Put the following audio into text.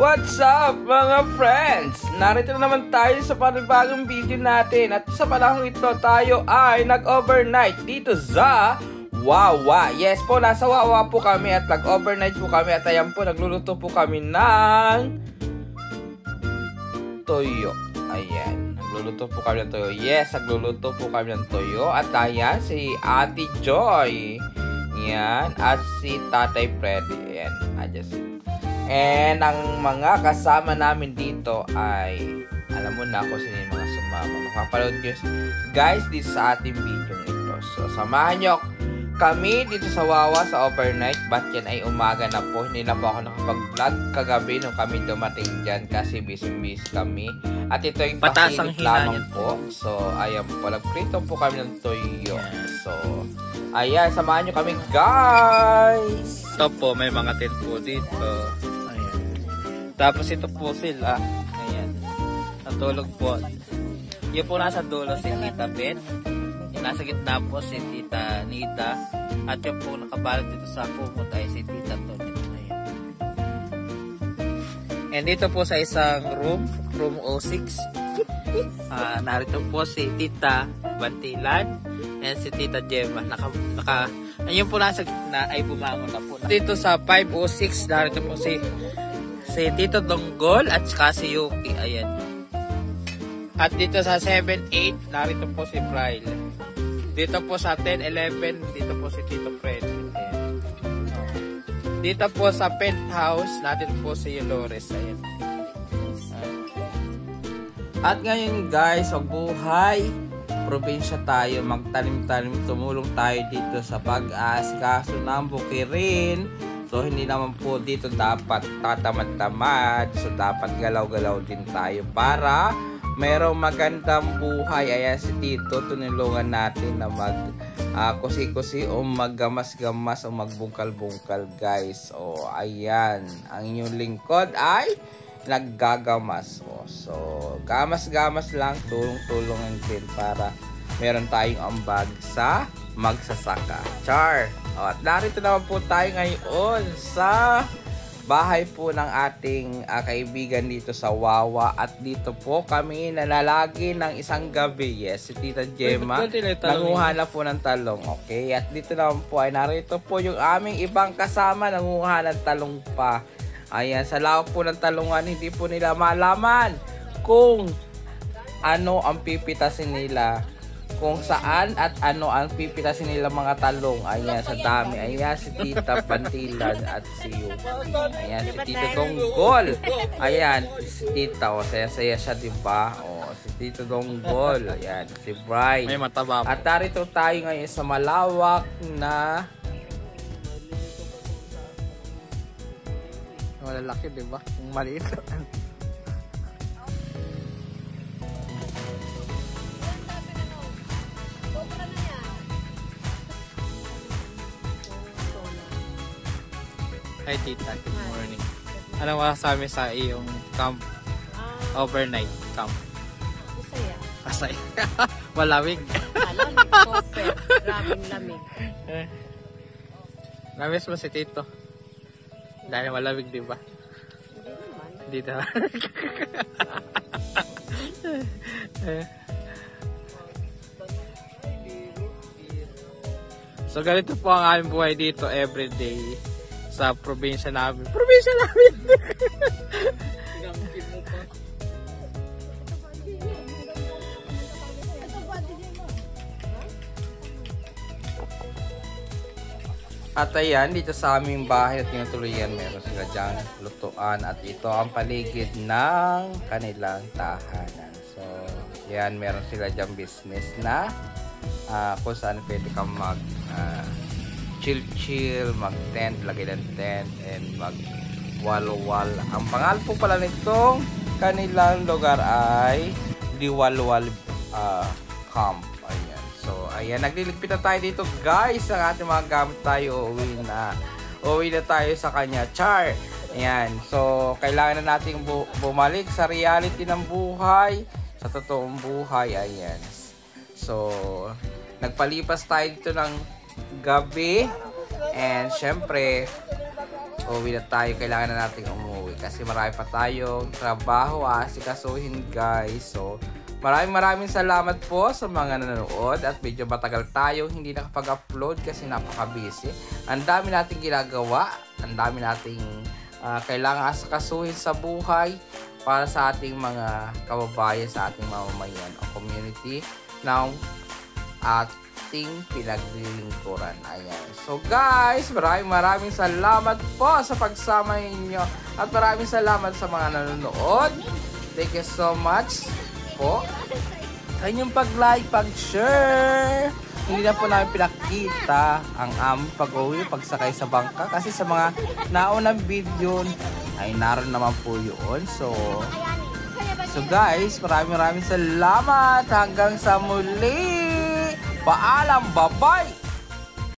What's up mga friends? Narito na naman tayo sa panibagong video natin. At sa panahon ito tayo ay nag-overnight dito sa Wawa. Yes po, nasa Wawa po kami at nag-overnight po kami. At ayan po, nagluluto po kami ng toyo. Ayan, nagluluto po kami ng toyo. Yes, nagluluto po kami ng toyo. At ayan, si Ate Joy. Yan, at si Tatay Freddy. Ayan, adyan si. And ang mga kasama namin dito ay, alam mo na kung sino yung mga sumama. Makapanood nyo guys dito sa ating video ito. So, samahan nyo kami dito sa Wawa sa overnight. But yan ay umaga na po. Hindi na po ako nakapag-vlog kagabi nung kami dumating dyan kasi busy-busy kami. At ito yung pasilip lamang po. So, ayan po. Nagprito po kami ng toyo. So, ayan. Samahan nyo kami guys. Ito po, may mga tent po dito. Tapos ito po sila. Ayan. Natulog po. Yung po nasa dulo si Tita Beth. Yung nasa gitna po si Tita Nita. At yung po nakabalot dito sa pumot ay si Tita Tonet. Ayan. And dito po sa isang room 06. Narito po si Tita Bantilan and si Tita Gemma. Ayun po nasa gitna ay bumangon na po. Dito sa 506 narito po si Tito Donggol at saka si Yuki. Ayan. At dito sa 7-8, narito po si Pryle. Dito po sa 10-11, dito po si Tito Fred. Ayan. Dito po sa penthouse, natin po si Dolores. Ayan. At ngayon guys, buhay probinsya tayo, magtanim-tanim, tumulong tayo dito sa pag-aasikaso ng bukirin. So, hindi naman po dito dapat tatamad-tamad. So, dapat galaw-galaw din tayo para merong magandang buhay. Ayan si Tito, tunulungan natin na mag-kusi-kusi o maggamas-gamas o magbungkal-bungkal guys. O, ayan. Ang inyong lingkod ay naggagamas. So, gamas-gamas lang, tulong-tulungan din para meron tayong ambag sa magsasaka. Char! At narito naman po tayo ngayon sa bahay po ng ating kaibigan dito sa Wawa. At dito po kami nalalagi ng isang gabi. Yes, si Tita Gemma nanguha na po ng talong. Okay, at dito naman po ay narito po yung aming ibang kasama nanguha ng talong pa. Ayan, sa lawak po ng talungan, hindi po nila malaman kung ano ang pipitasin nila, kung saan at ano ang pipitasin nila mga talong. Ayan, sa dami. Ayan, si Tita Pantilan at si Yuki. Ayan, si Tito Donggol. Ayan, si Tita. O, saya-saya siya, diba? O, si Tito Donggol. Ayan, si Brian. May mataba po. At narito tayo ngayon sa malawak na malalaki, diba? Yung maliit. Hi Tita, good morning. Ano masasabi sa iyong camp? Overnight camp? Masaya. Masaya. Malamig. Malamig, super. Grabing lamig. Namiss mo si Tito? Dahil malamig, di ba? Hindi naman. So ganito po ang aming buhay dito everyday sa probinsya namin. Probinsya namin! At ayan, dito sa aming bahay na tinutuluyan, meron sila dyan lutuan. At ito ang paligid ng kanilang tahanan. So, yan, meron sila dyan business na kung saan pwede kang mag chill-chill, mag-tent, lagay ng tent, and mag-walwal. Ang pangalan po pala nitong kanilang lugar ay Diwalwal Camp. Ayan. So, ayan, nagliligpit na tayo dito guys. Ang ating mga gamit tayo, uwi na tayo sa kanya. Char! Ayan. So, kailangan na natin bumalik sa reality ng buhay, sa totoong buhay. Ayan. So, nagpalipas tayo dito ng gabi. And syempre, uwi na tayo. Kailangan na natin umuwi. kasi marami pa tayong trabaho asikasuhin guys. So maraming salamat po sa mga nanonood at medyo matagal tayo hindi nakapag-upload kasi napaka-busy. Ang dami nating ginagawa, ang dami nating kailangan asikasuhin sa buhay para sa ating mga kababayan, sa ating mamamayan o community ng ating pinaglilingkuran. Ayan. So guys, maraming salamat po sa pagsama ninyo at maraming salamat sa mga nanonood. Thank you so much po sa inyong pag-like, pag-share. Hindi na po namin pinakita ang aming pag-uwi, pagsakay sa bangka kasi sa mga naunang video ay naroon naman po yun. So guys, maraming salamat. Hanggang sa muli. Paalam, bye-bye!